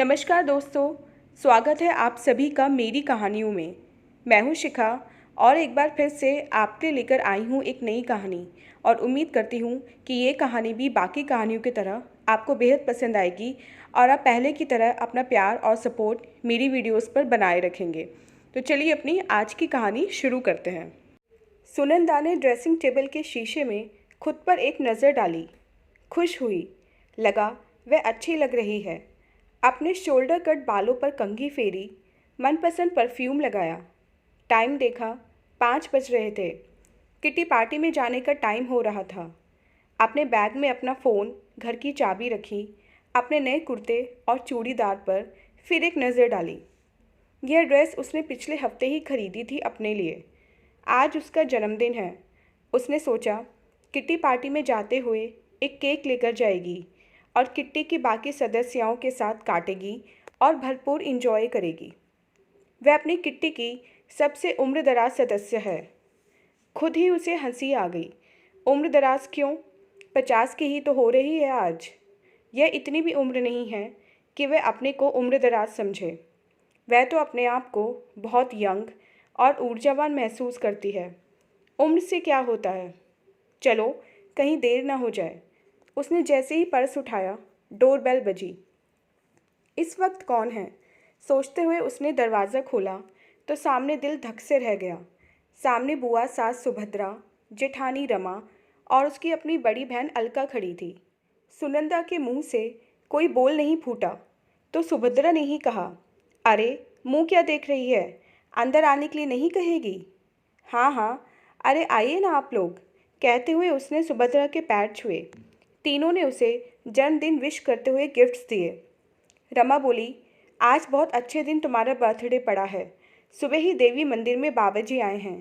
नमस्कार दोस्तों। स्वागत है आप सभी का मेरी कहानियों में। मैं हूं शिखा और एक बार फिर से आपके लेकर आई हूं एक नई कहानी और उम्मीद करती हूं कि ये कहानी भी बाकी कहानियों की तरह आपको बेहद पसंद आएगी और आप पहले की तरह अपना प्यार और सपोर्ट मेरी वीडियोस पर बनाए रखेंगे। तो चलिए अपनी आज की कहानी शुरू करते हैं। सुनंदा ने ड्रेसिंग टेबल के शीशे में खुद पर एक नज़र डाली। खुश हुई, लगा वह अच्छी लग रही है। अपने शोल्डर कट बालों पर कंघी फेरी, मनपसंद परफ्यूम लगाया। टाइम देखा, 5 बज रहे थे। किटी पार्टी में जाने का टाइम हो रहा था। अपने बैग में अपना फ़ोन, घर की चाबी रखी। अपने नए कुर्ते और चूड़ीदार पर फिर एक नज़र डाली। यह ड्रेस उसने पिछले हफ्ते ही खरीदी थी अपने लिए। आज उसका जन्मदिन है। उसने सोचा किट्टी पार्टी में जाते हुए एक केक लेकर जाएगी और किट्टी की बाकी सदस्यों के साथ काटेगी और भरपूर इंजॉय करेगी। वह अपनी किट्टी की सबसे उम्रदराज सदस्य है। खुद ही उसे हंसी आ गई। उम्रदराज क्यों? 50 की ही तो हो रही है आज। यह इतनी भी उम्र नहीं है कि वह अपने को उम्रदराज समझे। वह तो अपने आप को बहुत यंग और ऊर्जावान महसूस करती है। उम्र से क्या होता है? चलो कहीं देर ना हो जाए। उसने जैसे ही पर्स उठाया, डोरबेल बजी। इस वक्त कौन है? सोचते हुए उसने दरवाज़ा खोला तो सामने दिल धक से रह गया। सामने बुआ सास सुभद्रा, जेठानी रमा और उसकी अपनी बड़ी बहन अलका खड़ी थी। सुनंदा के मुंह से कोई बोल नहीं फूटा तो सुभद्रा ने ही कहा, अरे मुंह क्या देख रही है? अंदर आने के लिए नहीं कहेगी? हाँ हाँ, अरे आइए ना आप लोग, कहते हुए उसने सुभद्रा के पैर छुए। तीनों ने उसे जन्मदिन विश करते हुए गिफ्ट्स दिए। रमा बोली, आज बहुत अच्छे दिन तुम्हारा बर्थडे पड़ा है। सुबह ही देवी मंदिर में बाबा जी आए हैं।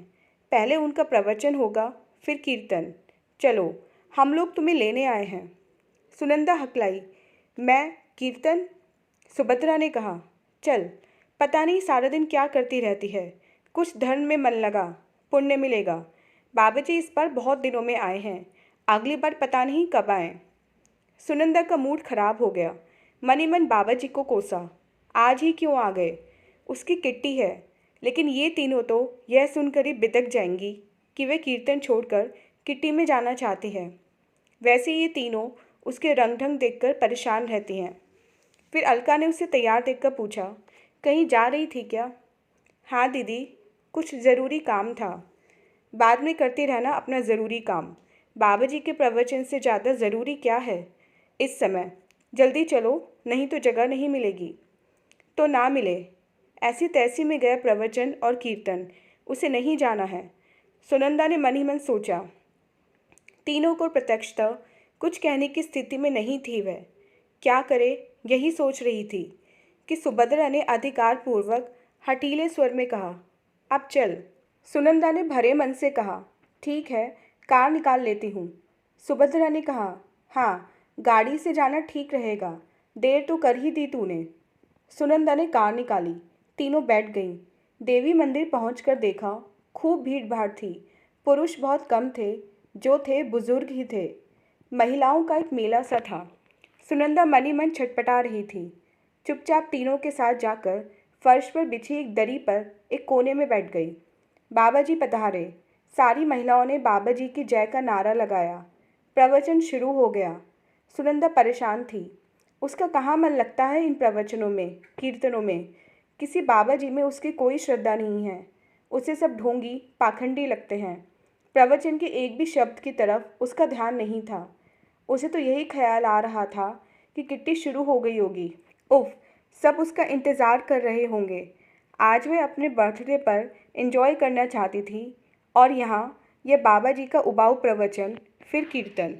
पहले उनका प्रवचन होगा, फिर कीर्तन। चलो हम लोग तुम्हें लेने आए हैं। सुनंदा हकलाई, मैं? कीर्तन? सुभद्रा ने कहा, चल, पता नहीं सारा दिन क्या करती रहती है। कुछ धर्म में मन लगा, पुण्य मिलेगा। बाबा जी इस बार बहुत दिनों में आए हैं, अगली बार पता नहीं कब आए। सुनंदा का मूड खराब हो गया। मन ही मन बाबा जी को कोसा, आज ही क्यों आ गए? उसकी किट्टी है। लेकिन ये तीनों तो यह सुनकर ही बिदक जाएंगी कि वे कीर्तन छोड़कर किट्टी में जाना चाहती है। वैसे ये तीनों उसके रंग ढंग देखकर परेशान रहती हैं। फिर अलका ने उसे तैयार देखकर पूछा, कहीं जा रही थी क्या? हाँ दीदी, कुछ ज़रूरी काम था। बाद में करते रहना अपना ज़रूरी काम। बाबा जी के प्रवचन से ज़्यादा ज़रूरी क्या है इस समय? जल्दी चलो, नहीं तो जगह नहीं मिलेगी। तो ना मिले, ऐसी तैसी में गया प्रवचन और कीर्तन, उसे नहीं जाना है। सुनंदा ने मन ही मन सोचा। तीनों को प्रत्यक्षतः कुछ कहने की स्थिति में नहीं थी। वह क्या करे, यही सोच रही थी कि सुभद्रा ने अधिकारपूर्वक हठीले स्वर में कहा, अब चल। सुनंदा ने भरे मन से कहा, ठीक है, कार निकाल लेती हूँ। सुभद्रा ने कहा, हाँ, गाड़ी से जाना ठीक रहेगा, देर तो कर ही दी तूने। सुनंदा ने कार निकाली। तीनों बैठ गईं। देवी मंदिर पहुंचकर देखा, खूब भीड़ भाड़ थी। पुरुष बहुत कम थे, जो थे बुजुर्ग ही थे। महिलाओं का एक मेला सा था। सुनंदा मन ही मन छटपटा रही थी। चुपचाप तीनों के साथ जाकर फर्श पर बिछी एक दरी पर एक कोने में बैठ गई। बाबा जी पधारे। सारी महिलाओं ने बाबा जी की जय का नारा लगाया। प्रवचन शुरू हो गया। सुनंदा परेशान थी। उसका कहाँ मन लगता है इन प्रवचनों में, कीर्तनों में। किसी बाबा जी में उसकी कोई श्रद्धा नहीं है। उसे सब ढोंगी, पाखंडी लगते हैं। प्रवचन के एक भी शब्द की तरफ उसका ध्यान नहीं था। उसे तो यही ख्याल आ रहा था कि किट्टी शुरू हो गई होगी। उफ, सब उसका इंतज़ार कर रहे होंगे। आज वह अपने बर्थडे पर एंजॉय करना चाहती थी और यहाँ यह बाबा जी का उबाऊ प्रवचन, फिर कीर्तन।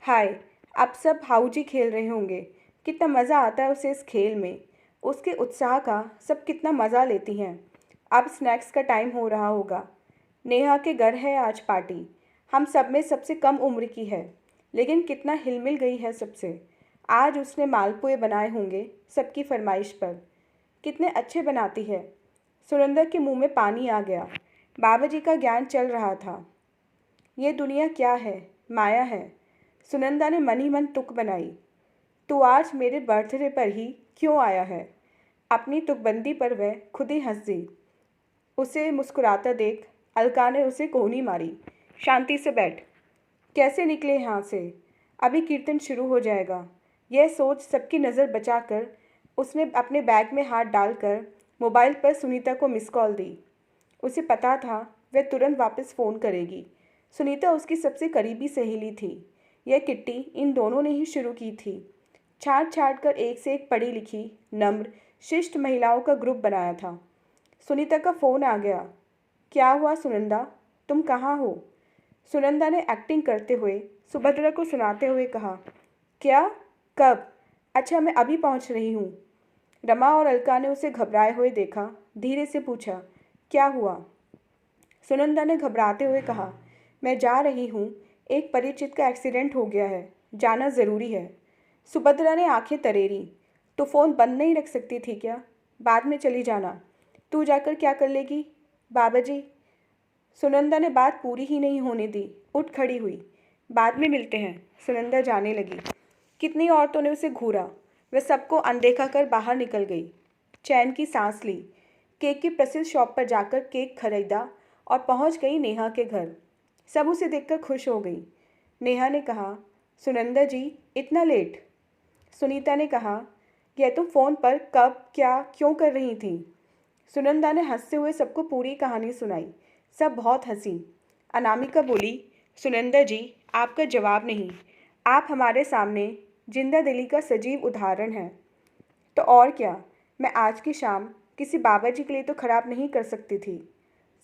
हाय, अब सब हाउजी खेल रहे होंगे। कितना मज़ा आता है उसे इस खेल में। उसके उत्साह का सब कितना मज़ा लेती हैं। अब स्नैक्स का टाइम हो रहा होगा। नेहा के घर है आज पार्टी। हम सब में सबसे कम उम्र की है, लेकिन कितना हिलमिल गई है सबसे। आज उसने मालपुए बनाए होंगे सबकी फरमाइश पर। कितने अच्छे बनाती है। सुनंदा के मुंह में पानी आ गया। बाबा जी का ज्ञान चल रहा था। ये दुनिया क्या है? माया है। सुनंदा ने मन ही मन तुक बनाई। तू आज मेरे बर्थडे पर ही क्यों आया है? अपनी तुकबंदी पर वह खुद ही हंस दी। उसे मुस्कुराता देख अलका ने उसे कोहनी मारी। शांति से बैठ। कैसे निकले यहाँ से? अभी कीर्तन शुरू हो जाएगा। यह सोच सबकी नज़र बचाकर उसने अपने बैग में हाथ डालकर मोबाइल पर सुनीता को मिस कॉल दी। उसे पता था वह तुरंत वापस फ़ोन करेगी। सुनीता उसकी सबसे करीबी सहेली थी। यह किट्टी इन दोनों ने ही शुरू की थी। छाँट छाँट कर एक से एक पढ़ी लिखी, नम्र, शिष्ट महिलाओं का ग्रुप बनाया था। सुनीता का फ़ोन आ गया। क्या हुआ सुनंदा, तुम कहाँ हो? सुनंदा ने एक्टिंग करते हुए सुभद्रा को सुनाते हुए कहा। क्या? कब? अच्छा, मैं अभी पहुँच रही हूँ। रमा और अलका ने उसे घबराए हुए देखा। धीरे से पूछा, क्या हुआ? सुनंदा ने घबराते हुए कहा, मैं जा रही हूँ, एक परिचित का एक्सीडेंट हो गया है, जाना ज़रूरी है। सुभद्रा ने आंखें तरेरी। तो फ़ोन बंद नहीं रख सकती थी क्या? बाद में चली जाना। तू जाकर क्या कर लेगी? बाबा जी। सुनंदा ने बात पूरी ही नहीं होने दी, उठ खड़ी हुई। बाद में मिलते हैं। सुनंदा जाने लगी। कितनी औरतों ने उसे घूरा। वह सबको अनदेखा कर बाहर निकल गई। चैन की सांस ली। केक की प्रसिद्ध शॉप पर जाकर केक खरीदा और पहुंच गई नेहा के घर। सब उसे देखकर खुश हो गई। नेहा ने कहा, सुनंदा जी, इतना लेट? सुनीता ने कहा, यह तुम फ़ोन पर कब, क्या, क्यों कर रही थी? सुनंदा ने हंसते हुए सबको पूरी कहानी सुनाई। सब बहुत हंसी। अनामिका बोली, सुनंदा जी, आपका जवाब नहीं। आप हमारे सामने जिंदा दिली का सजीव उदाहरण हैं। तो और क्या, मैं आज की शाम किसी बाबा जी के लिए तो खराब नहीं कर सकती थी।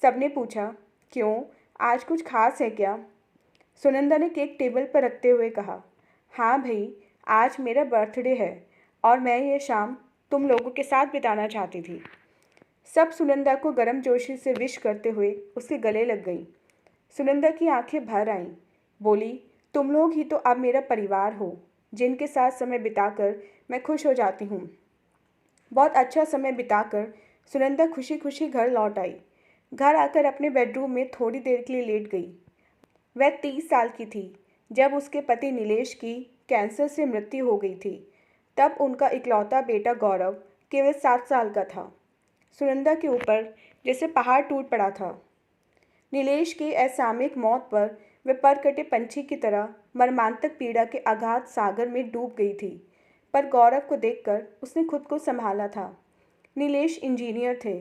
सबने पूछा, क्यों, आज कुछ खास है क्या? सुनंदा ने केक टेबल पर रखते हुए कहा, हाँ भाई, आज मेरा बर्थडे है और मैं ये शाम तुम लोगों के साथ बिताना चाहती थी। सब सुनंदा को गर्मजोशी से विश करते हुए उसके गले लग गई। सुनंदा की आंखें भर आईं। बोली, तुम लोग ही तो अब मेरा परिवार हो, जिनके साथ समय बिताकर मैं खुश हो जाती हूँ। बहुत अच्छा समय बिताकर सुनंदा खुशी खुशी घर लौट आई। घर आकर अपने बेडरूम में थोड़ी देर के लिए लेट गई। वह 30 साल की थी जब उसके पति नीलेश की कैंसर से मृत्यु हो गई थी। तब उनका इकलौता बेटा गौरव केवल 7 साल का था। सुनंदा के ऊपर जैसे पहाड़ टूट पड़ा था। नीलेश की असामयिक मौत पर वह परकटे पंछी की तरह मर्मांतक पीड़ा के अगाध सागर में डूब गई थी। पर गौरव को देखकर उसने खुद को संभाला था। नीलेश इंजीनियर थे।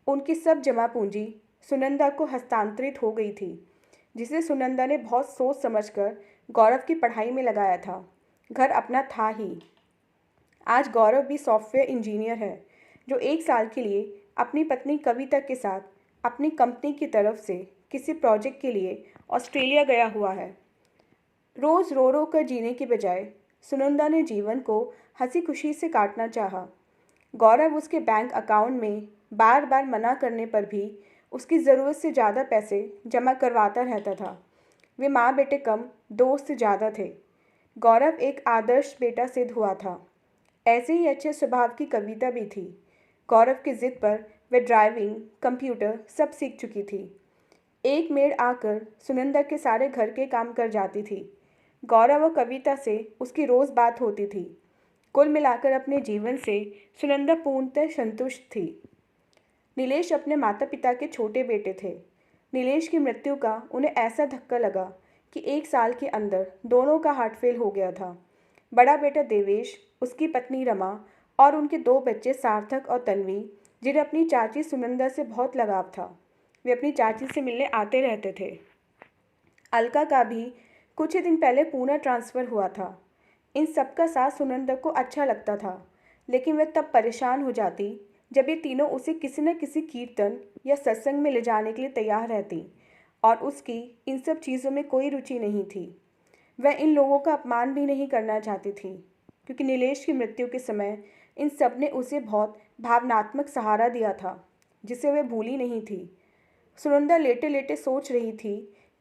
उनकी सब जमा पूंजी सुनंदा को हस्तांतरित हो गई थी, जिसे सुनंदा ने बहुत सोच समझकर गौरव की पढ़ाई में लगाया था। घर अपना था ही। आज गौरव भी सॉफ्टवेयर इंजीनियर है, जो 1 साल के लिए अपनी पत्नी कविता के साथ अपनी कंपनी की तरफ से किसी प्रोजेक्ट के लिए ऑस्ट्रेलिया गया हुआ है। रोज़ रो रो कर जीने की बजाय सुनंदा ने जीवन को हंसी खुशी से काटना चाहा। गौरव उसके बैंक अकाउंट में बार बार मना करने पर भी उसकी ज़रूरत से ज़्यादा पैसे जमा करवाता रहता था। वे माँ बेटे कम, दोस्त से ज़्यादा थे। गौरव एक आदर्श बेटा सिद्ध हुआ था। ऐसे ही अच्छे स्वभाव की कविता भी थी। गौरव की जिद पर वह ड्राइविंग, कंप्यूटर सब सीख चुकी थी। एक मेड आकर सुनंदा के सारे घर के काम कर जाती थी। गौरव और कविता से उसकी रोज़ बात होती थी। कुल मिलाकर अपने जीवन से सुनंदा पूर्णतः संतुष्ट थी। नीलेश अपने माता पिता के छोटे बेटे थे। नीलेश की मृत्यु का उन्हें ऐसा धक्का लगा कि 1 साल के अंदर दोनों का हार्ट फेल हो गया था। बड़ा बेटा देवेश, उसकी पत्नी रमा और उनके 2 बच्चे सार्थक और तन्वी, जिन्हें अपनी चाची सुनंदा से बहुत लगाव था। वे अपनी चाची से मिलने आते रहते थे। अलका का भी कुछ ही दिन पहले पूना ट्रांसफ़र हुआ था। इन सब का साथ सुनंदा को अच्छा लगता था, लेकिन वह तब परेशान हो जाती जब ये तीनों उसे किसी न किसी कीर्तन या सत्संग में ले जाने के लिए तैयार रहती, और उसकी इन सब चीज़ों में कोई रुचि नहीं थी। वह इन लोगों का अपमान भी नहीं करना चाहती थी, क्योंकि नीलेश की मृत्यु के समय इन सब ने उसे बहुत भावनात्मक सहारा दिया था, जिसे वह भूली नहीं थी। सुनंदा लेटे लेटे सोच रही थी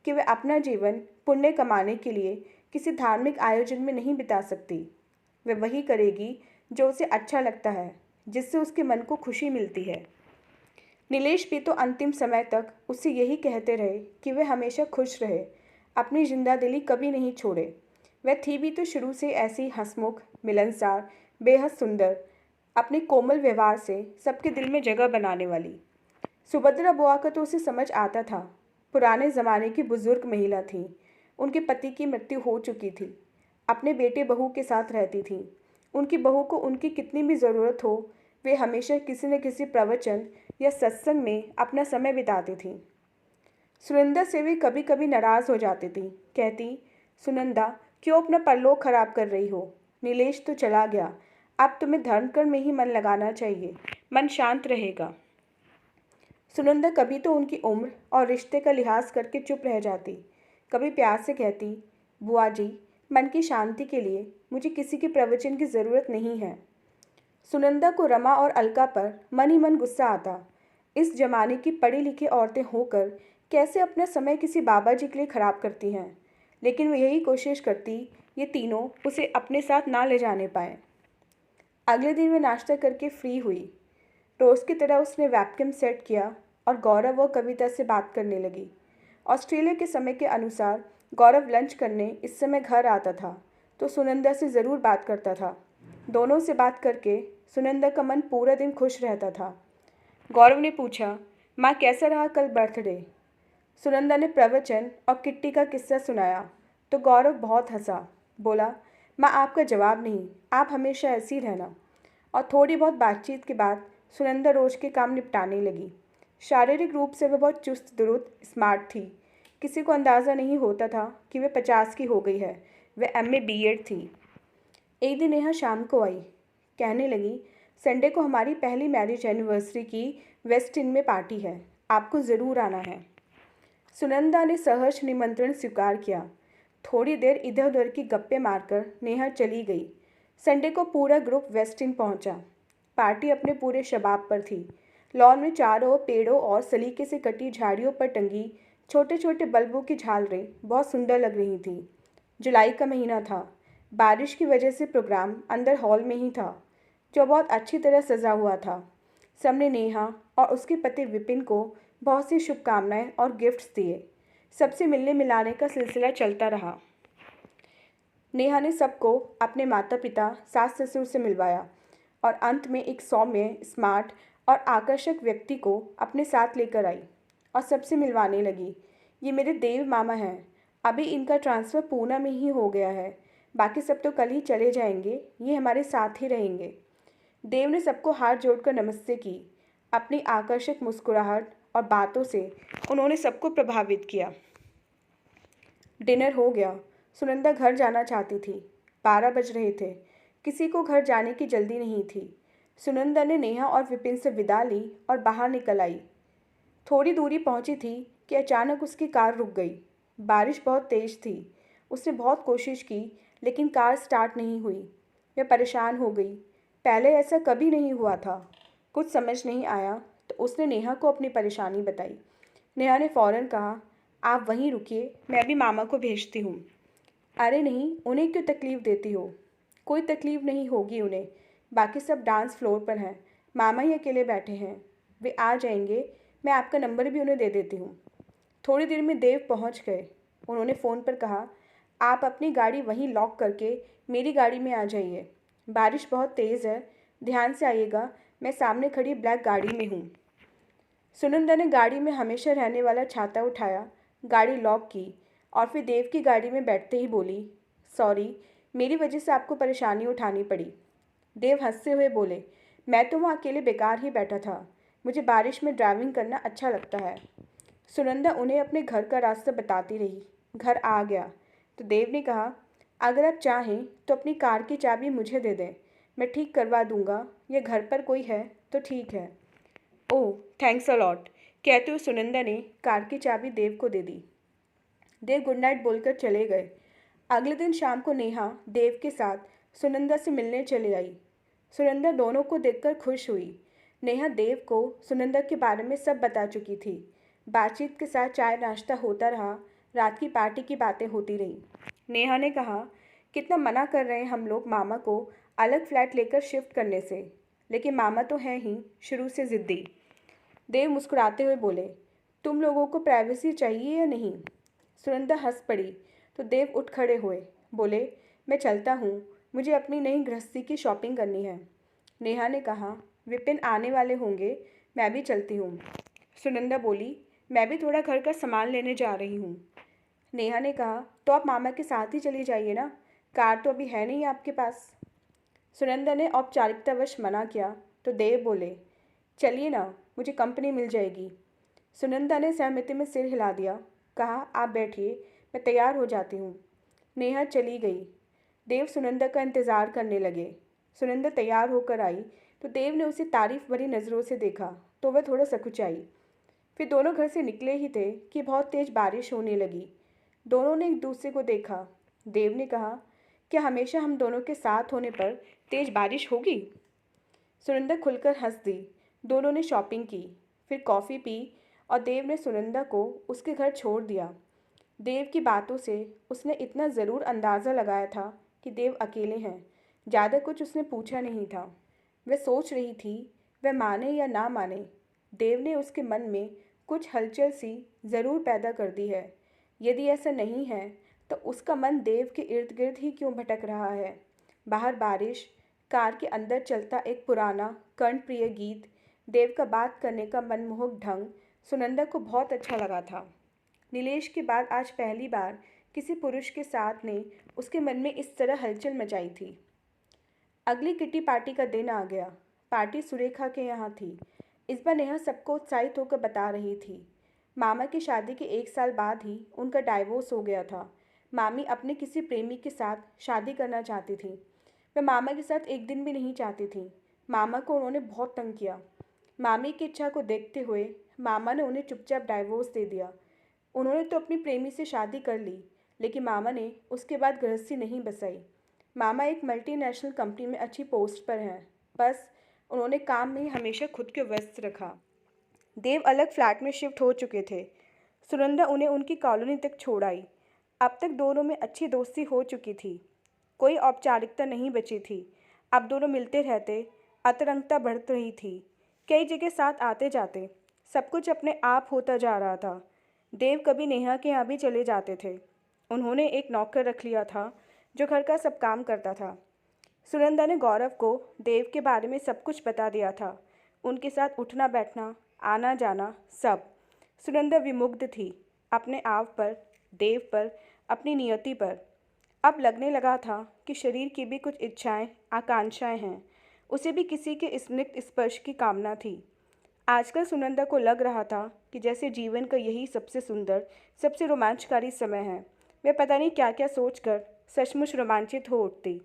कि वह अपना जीवन पुण्य कमाने के लिए किसी धार्मिक आयोजन में नहीं बिता सकती। वह वही करेगी जो उसे अच्छा लगता है, जिससे उसके मन को खुशी मिलती है। नीलेश भी तो अंतिम समय तक उससे यही कहते रहे कि वह हमेशा खुश रहे, अपनी जिंदा दिली कभी नहीं छोड़े। वह थी भी तो शुरू से ऐसी हंसमुख, मिलनसार, बेहद सुंदर, अपने कोमल व्यवहार से सबके दिल में जगह बनाने वाली। सुभद्रा बुआ का तो उसे समझ आता था। पुराने ज़माने की बुजुर्ग महिला थी। उनके पति की मृत्यु हो चुकी थी। अपने बेटे बहू के साथ रहती थी। उनकी बहू को उनकी कितनी भी ज़रूरत हो, वे हमेशा किसी न किसी प्रवचन या सत्संग में अपना समय बिताती थी। सुनंदा से वे कभी कभी नाराज़ हो जाती थी। कहती, सुनंदा क्यों अपना परलोक खराब कर रही हो? नीलेश तो चला गया, अब तुम्हें धर्मकर्म में ही मन लगाना चाहिए, मन शांत रहेगा। सुनंदा कभी तो उनकी उम्र और रिश्ते का लिहाज करके चुप रह जाती, कभी प्यार से कहती, बुआ जी, मन की शांति के लिए मुझे किसी के प्रवचन की ज़रूरत नहीं है। सुनंदा को रमा और अलका पर मन ही मन गुस्सा आता। इस जमाने की पढ़ी लिखी औरतें होकर कैसे अपना समय किसी बाबा जी के लिए खराब करती हैं, लेकिन वो यही कोशिश करती ये तीनों उसे अपने साथ ना ले जाने पाए। अगले दिन वे नाश्ता करके फ्री हुई। रोज़ की तरह उसने वैक्यूम सेट किया और गौरव और कविता से बात करने लगी। ऑस्ट्रेलिया के समय के अनुसार गौरव लंच करने इस समय घर आता था तो सुनंदा से ज़रूर बात करता था। दोनों से बात करके सुनंदा का मन पूरा दिन खुश रहता था। गौरव ने पूछा, माँ कैसा रहा कल बर्थडे? सुनंदा ने प्रवचन और किट्टी का किस्सा सुनाया तो गौरव बहुत हंसा। बोला, माँ आपका जवाब नहीं, आप हमेशा ऐसी रहना। और थोड़ी बहुत बातचीत के बाद सुनंदा रोज़ के काम निपटाने लगी। शारीरिक रूप से वह बहुत चुस्त दुरुस्त स्मार्ट थी। किसी को अंदाज़ा नहीं होता था कि वह 50 की हो गई है। वह MA B.Ed थी। एक दिन नेहा शाम को आई। कहने लगी, संडे को हमारी पहली मैरिज एनिवर्सरी की वेस्ट इन में पार्टी है, आपको ज़रूर आना है। सुनंदा ने सहर्ष निमंत्रण स्वीकार किया। थोड़ी देर इधर उधर की गप्पे मारकर नेहा चली गई। संडे को पूरा ग्रुप वेस्ट इन पहुंचा। पार्टी अपने पूरे शबाब पर थी। लॉन में चारों ओर पेड़ों और सलीके से कटी झाड़ियों पर टंगी छोटे छोटे बल्बों की झालरें बहुत सुंदर लग रही थीं। जुलाई का महीना था। बारिश की वजह से प्रोग्राम अंदर हॉल में ही था, जो बहुत अच्छी तरह सजा हुआ था। सबने नेहा और उसके पति विपिन को बहुत सी शुभकामनाएं और गिफ्ट्स दिए। सबसे मिलने मिलाने का सिलसिला चलता रहा। नेहा ने सबको अपने माता पिता सास ससुर से मिलवाया और अंत में एक सौम्य, स्मार्ट और आकर्षक व्यक्ति को अपने साथ लेकर आई और सबसे मिलवाने लगी। ये मेरे देव मामा हैं, अभी इनका ट्रांसफ़र पूना में ही हो गया है, बाकी सब तो कल ही चले जाएंगे, ये हमारे साथ ही रहेंगे। देव ने सबको हाथ जोड़कर नमस्ते की। अपनी आकर्षक मुस्कुराहट और बातों से उन्होंने सबको प्रभावित किया। डिनर हो गया। सुनंदा घर जाना चाहती थी। 12 बज रहे थे। किसी को घर जाने की जल्दी नहीं थी। सुनंदा ने नेहा और विपिन से विदा ली और बाहर निकल आई। थोड़ी दूरी पहुंची थी कि अचानक उसकी कार रुक गई। बारिश बहुत तेज थी। उसने बहुत कोशिश की लेकिन कार स्टार्ट नहीं हुई। वह परेशान हो गई। पहले ऐसा कभी नहीं हुआ था। कुछ समझ नहीं आया तो उसने नेहा को अपनी परेशानी बताई। नेहा ने फ़ौरन कहा, आप वहीं रुकिए, मैं भी मामा को भेजती हूँ। अरे नहीं, उन्हें क्यों तकलीफ़ देती हो? कोई तकलीफ़ नहीं होगी उन्हें, बाकी सब डांस फ्लोर पर हैं, मामा ही अकेले बैठे हैं, वे आ जाएंगे, मैं आपका नंबर भी उन्हें दे देती हूँ। थोड़ी देर में देव पहुँच गए। उन्होंने फ़ोन पर कहा, आप अपनी गाड़ी वहीं लॉक करके मेरी गाड़ी में आ जाइए। बारिश बहुत तेज़ है, ध्यान से आइएगा, मैं सामने खड़ी ब्लैक गाड़ी में हूँ। सुनंदा ने गाड़ी में हमेशा रहने वाला छाता उठाया, गाड़ी लॉक की और फिर देव की गाड़ी में बैठते ही बोली, सॉरी, मेरी वजह से आपको परेशानी उठानी पड़ी। देव हंसते हुए बोले, मैं तो वहाँ अकेले बेकार ही बैठा था, मुझे बारिश में ड्राइविंग करना अच्छा लगता है। सुनंदा उन्हें अपने घर का रास्ता बताती रही। घर आ गया तो देव ने कहा, अगर आप चाहें तो अपनी कार की चाबी मुझे दे दें, मैं ठीक करवा दूंगा, या घर पर कोई है तो ठीक है। ओह थैंक्स अ लॉट, कहते हुए सुनंदा ने कार की चाबी देव को दे दी। देव गुड नाइट बोलकर चले गए। अगले दिन शाम को नेहा देव के साथ सुनंदा से मिलने चली आई। सुनंदा दोनों को देखकर खुश हुई। नेहा देव को सुनंदा के बारे में सब बता चुकी थी। बातचीत के साथ चाय नाश्ता होता रहा। रात की पार्टी की बातें होती रही। नेहा ने कहा, कितना मना कर रहे हैं हम लोग मामा को अलग फ्लैट लेकर शिफ्ट करने से, लेकिन मामा तो हैं ही शुरू से ज़िद्दी। देव मुस्कुराते हुए बोले, तुम लोगों को प्राइवेसी चाहिए या नहीं? सुनंदा हंस पड़ी तो देव उठ खड़े हुए, बोले, मैं चलता हूँ, मुझे अपनी नई गृहस्थी की शॉपिंग करनी है। नेहा ने कहा, विपिन आने वाले होंगे, मैं भी चलती हूँ। सुनंदा बोली, मैं भी थोड़ा घर का सामान लेने जा रही हूँ। नेहा ने कहा, तो आप मामा के साथ ही चली जाइए ना, कार तो अभी है नहीं आपके पास। सुनंदा ने औपचारिकतावश मना किया तो देव बोले, चलिए ना, मुझे कंपनी मिल जाएगी। सुनंदा ने सहमति में सिर हिला दिया, कहा, आप बैठिए, मैं तैयार हो जाती हूँ। नेहा चली गई। देव सुनंदा का इंतज़ार करने लगे। सुनंदा तैयार होकर आई तो देव ने उसे तारीफ भरी नज़रों से देखा तो वह थोड़ा सकुचाई। फिर दोनों घर से निकले ही थे कि बहुत तेज़ बारिश होने लगी। दोनों ने एक दूसरे को देखा। देव ने कहा, क्या हमेशा हम दोनों के साथ होने पर तेज़ बारिश होगी? सुनंदा खुलकर हंस दी। दोनों ने शॉपिंग की, फिर कॉफ़ी पी और देव ने सुनंदा को उसके घर छोड़ दिया। देव की बातों से उसने इतना ज़रूर अंदाज़ा लगाया था कि देव अकेले हैं। ज़्यादा कुछ उसने पूछा नहीं था। वह सोच रही थी, वह माने या ना माने, देव ने उसके मन में कुछ हलचल सी ज़रूर पैदा कर दी है। यदि ऐसा नहीं है तो उसका मन देव के इर्द गिर्द ही क्यों भटक रहा है? बाहर बारिश, कार के अंदर चलता एक पुराना कर्णप्रिय गीत, देव का बात करने का मनमोहक ढंग सुनंदा को बहुत अच्छा लगा था। नीलेश के बाद आज पहली बार किसी पुरुष के साथ ने उसके मन में इस तरह हलचल मचाई थी। अगली किटी पार्टी का दिन आ गया। पार्टी सुरेखा के यहाँ थी। इस बार नेहा सबको उत्साहित होकर बता रही थी। मामा की शादी के 1 साल बाद ही उनका डाइवोर्स हो गया था। मामी अपने किसी प्रेमी के साथ शादी करना चाहती थी। वह मामा के साथ एक दिन भी नहीं चाहती थी। मामा को उन्होंने बहुत तंग किया। मामी की इच्छा को देखते हुए मामा ने उन्हें चुपचाप डाइवोर्स दे दिया। उन्होंने तो अपनी प्रेमी से शादी कर ली, लेकिन मामा ने उसके बाद गृहस्थी नहीं बसाई। मामा एक मल्टीनेशनल कंपनी में अच्छी पोस्ट पर हैं, बस उन्होंने काम में ही हमेशा खुद को व्यस्त रखा। देव अलग फ्लैट में शिफ्ट हो चुके थे। सुनंदा उन्हें उनकी कॉलोनी तक छोड़ आई। अब तक दोनों में अच्छी दोस्ती हो चुकी थी। कोई औपचारिकता नहीं बची थी। अब दोनों मिलते रहते, अंतरंगता बढ़ रही थी। कई जगह साथ आते जाते, सब कुछ अपने आप होता जा रहा था। देव कभी नेहा के यहाँ भी चले जाते थे। उन्होंने एक नौकर रख लिया था जो घर का सब काम करता था। सुनंदा ने गौरव को देव के बारे में सब कुछ बता दिया था, उनके साथ उठना बैठना, आना जाना, सब। सुनंदा विमुग्ध थी, अपने आप पर, देव पर, अपनी नियति पर। अब लगने लगा था कि शरीर की भी कुछ इच्छाएं, आकांक्षाएं हैं। उसे भी किसी के स्निग्ध स्पर्श की कामना थी। आजकल सुनंदा को लग रहा था कि जैसे जीवन का यही सबसे सुंदर, सबसे रोमांचकारी समय है। वह पता नहीं क्या क्या सोचकर सचमुच रोमांचित हो उठती।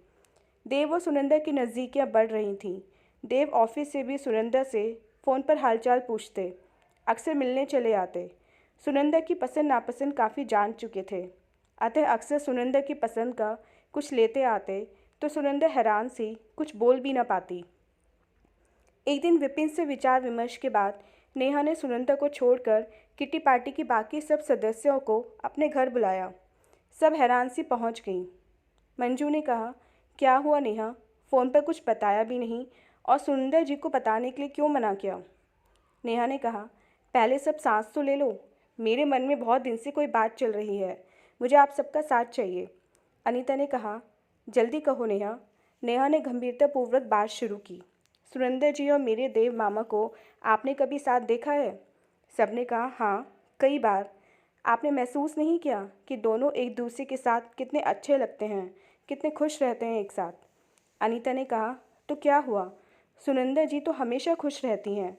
देव और सुनंदा की नज़दीकियाँ बढ़ रही थीं। देव ऑफिस से भी सुनंदा से फ़ोन पर हालचाल पूछते, अक्सर मिलने चले आते। सुनंदा की पसंद नापसंद काफ़ी जान चुके थे, अतः अक्सर सुनंदा की पसंद का कुछ लेते आते तो सुनंदा हैरान सी कुछ बोल भी न पाती। एक दिन विपिन से विचार विमर्श के बाद नेहा ने सुनंदा को छोड़कर किटी पार्टी की बाकी सब सदस्यों को अपने घर बुलाया। सब हैरान सी पहुंच गईं। मंजू ने कहा, क्या हुआ नेहा, फ़ोन पर कुछ बताया भी नहीं और सुनंदा जी को बताने के लिए क्यों मना किया? नेहा ने कहा, पहले सब सांस तो ले लो, मेरे मन में बहुत दिन से कोई बात चल रही है, मुझे आप सबका साथ चाहिए। अनीता ने कहा, जल्दी कहो नेहा। नेहा ने गंभीरतापूर्वक बात शुरू की, सुनंदा जी और मेरे देव मामा को आपने कभी साथ देखा है? सबने कहा, हाँ, कई बार। आपने महसूस नहीं किया कि दोनों एक दूसरे के साथ कितने अच्छे लगते हैं, कितने खुश रहते हैं एक साथ? अनीता ने कहा, तो क्या हुआ, सुनंदा जी तो हमेशा खुश रहती हैं।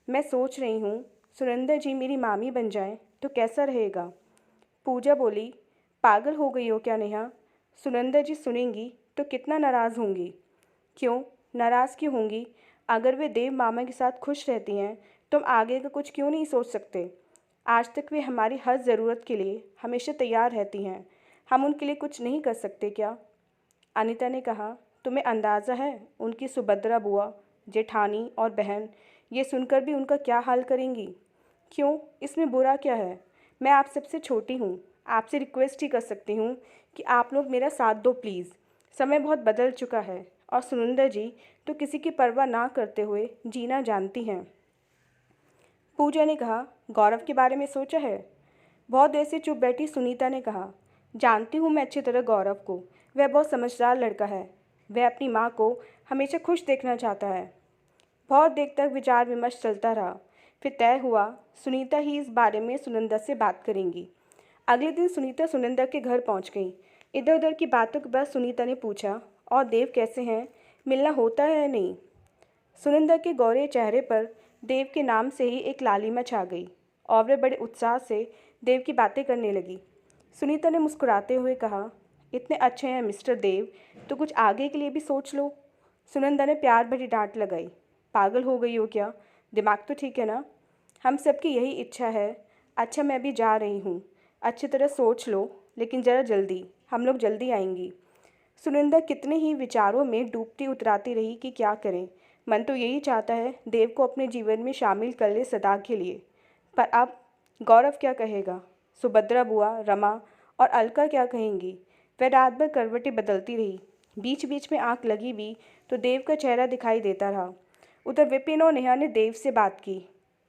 मैं सोच रही हूँ सुनंदा जी मेरी मामी बन जाएं तो कैसा रहेगा? पूजा बोली, पागल हो गई हो क्या नेहा? सुनंदा जी सुनेंगी तो कितना नाराज़ होंगी। क्यों नाराज़ क्यों होंगी? अगर वे देव मामा के साथ खुश रहती हैं तो हम आगे का कुछ क्यों नहीं सोच सकते? आज तक वे हमारी हर ज़रूरत के लिए हमेशा तैयार रहती हैं, हम उनके लिए कुछ नहीं कर सकते क्या? अनीता ने कहा, तुम्हें अंदाज़ा है उनकी सुभद्रा बुआ, जेठानी और बहन ये सुनकर भी उनका क्या हाल करेंगी? क्यों, इसमें बुरा क्या है? मैं आप सबसे छोटी हूँ, आपसे रिक्वेस्ट ही कर सकती हूँ कि आप लोग मेरा साथ दो प्लीज़। समय बहुत बदल चुका है और सुनंदा जी तो किसी की परवाह ना करते हुए जीना जानती हैं। पूजा ने कहा, गौरव के बारे में सोचा है? बहुत देर से चुप बैठी सुनीता ने कहा, जानती हूँ मैं अच्छी तरह गौरव को, वह बहुत समझदार लड़का है, वह अपनी माँ को हमेशा खुश देखना चाहता है। बहुत देर तक विचार विमर्श चलता रहा। फिर तय हुआ सुनीता ही इस बारे में सुनंदा से बात करेंगी। अगले दिन सुनीता सुनंदा के घर पहुंच गई। इधर उधर की बातों के बाद सुनीता ने पूछा, और देव कैसे हैं? मिलना होता है या नहीं? सुनंदा के गौरे चेहरे पर देव के नाम से ही एक लालिमा छा गई और वह बड़े उत्साह से देव की बातें करने लगी। सुनीता ने मुस्कुराते हुए कहा, इतने अच्छे हैं मिस्टर देव, तो कुछ आगे के लिए भी सोच लो। सुनंदा ने प्यार भरी डांट लगाई, पागल हो गई हो क्या? दिमाग तो ठीक है ना? हम सबकी यही इच्छा है। अच्छा, मैं भी जा रही हूँ। अच्छी तरह सोच लो, लेकिन ज़रा जल्दी, हम लोग जल्दी आएंगी। सुनंदा कितने ही विचारों में डूबती उतराती रही कि क्या करें। मन तो यही चाहता है देव को अपने जीवन में शामिल कर ले सदा के लिए, पर अब गौरव क्या कहेगा? सुभद्रा बुआ, रमा और अलका क्या कहेंगी? वह रात भर करवटें बदलती रही। बीच बीच में आंख लगी भी तो देव का चेहरा दिखाई देता रहा। उधर विपिन और नेहा ने देव से बात की।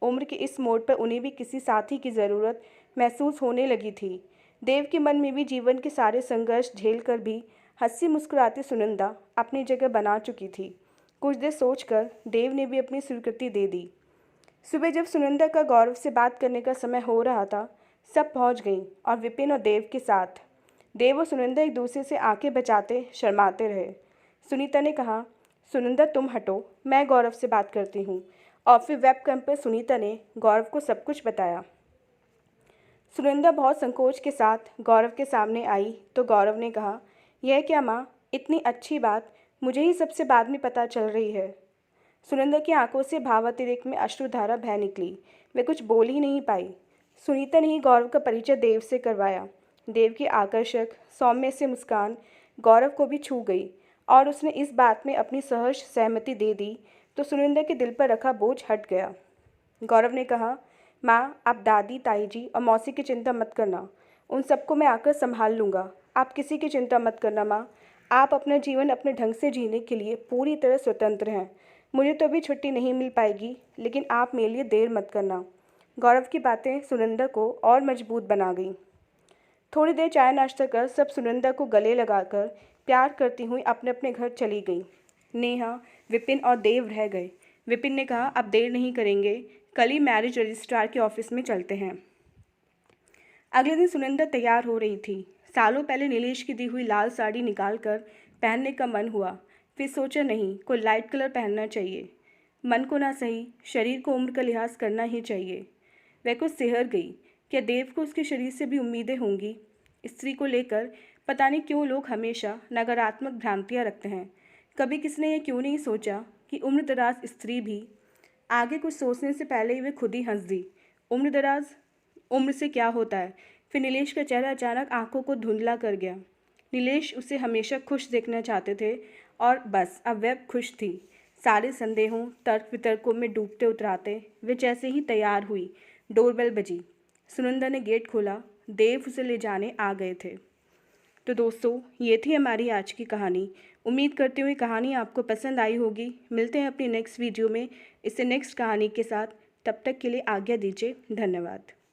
उम्र के इस मोड़ पर उन्हें भी किसी साथी की ज़रूरत महसूस होने लगी थी। देव के मन में भी जीवन के सारे संघर्ष झेल कर भी हंसी मुस्कुराती सुनंदा अपनी जगह बना चुकी थी। कुछ देर सोचकर देव ने भी अपनी स्वीकृति दे दी। सुबह जब सुनंदा का गौरव से बात करने का समय हो रहा था, सब पहुंच गईं और विपिन और देव के साथ। देव और सुनंदा एक दूसरे से आंखें बचाते शर्माते रहे। सुनीता ने कहा, सुनंदा तुम हटो, मैं गौरव से बात करती हूँ। और फिर वेबकैम पर सुनीता ने गौरव को सब कुछ बताया। सुनंदा बहुत संकोच के साथ गौरव के सामने आई तो गौरव ने कहा, यह क्या माँ, इतनी अच्छी बात मुझे ही सबसे बाद में पता चल रही है। सुनंदा की आंखों से भावातिरेक में अश्रुधारा बह निकली। वे कुछ बोल ही नहीं पाई। सुनीता ने ही गौरव का परिचय देव से करवाया। देव की आकर्षक सौम्य से मुस्कान गौरव को भी छू गई और उसने इस बात में अपनी सहर्ष सहमति दे दी तो सुनंदा के दिल पर रखा बोझ हट गया। गौरव ने कहा, माँ, आप दादी, ताई जी और मौसी की चिंता मत करना। उन सबको मैं आकर संभाल लूँगा। आप किसी की चिंता मत करना माँ। आप अपना जीवन अपने ढंग से जीने के लिए पूरी तरह स्वतंत्र हैं। मुझे तो अभी छुट्टी नहीं मिल पाएगी, लेकिन आप मेरे लिए देर मत करना। गौरव की बातें सुनंदा को और मजबूत बना गईं। थोड़ी देर चाय नाश्ता कर सब सुनंदा को गले लगाकर प्यार करती हुई अपने अपने घर चली गई। नेहा, विपिन और देव रह गए। विपिन ने कहा, अब देर नहीं करेंगे, कल ही मैरिज रजिस्ट्रार के ऑफिस में चलते हैं। अगले दिन सुनंदा तैयार हो रही थी। सालों पहले नीलेश की दी हुई लाल साड़ी निकाल कर पहनने का मन हुआ। फिर सोचा, नहीं, कोई लाइट कलर पहनना चाहिए। मन को ना सही, शरीर को उम्र का लिहाज करना ही चाहिए। वह कुछ सिहर गई। क्या देव को उसके शरीर से भी उम्मीदें होंगी? स्त्री को लेकर पता नहीं क्यों लोग हमेशा नकारात्मक भ्रांतियाँ रखते हैं। कभी किसने यह क्यों नहीं सोचा कि उम्र दराज स्त्री भी? आगे कुछ सोचने से पहले ही वे खुद ही हंस दी। उम्र दराज, उम्र से क्या होता है? फिर नीलेश का चेहरा अचानक आंखों को धुंधला कर गया। नीलेश उसे हमेशा खुश देखना चाहते थे और बस अब वह खुश थी। सारे संदेहों तर्क वितर्कों में डूबते उतराते वे जैसे ही तैयार हुई, डोरबेल बजी। सुनंदा ने गेट खोला। देव उसे ले जाने आ गए थे। तो दोस्तों, ये थी हमारी आज की कहानी। उम्मीद करती हूँ ये कहानी आपको पसंद आई होगी। मिलते हैं अपनी नेक्स्ट वीडियो में इससे नेक्स्ट कहानी के साथ। तब तक के लिए आज्ञा दीजिए। धन्यवाद।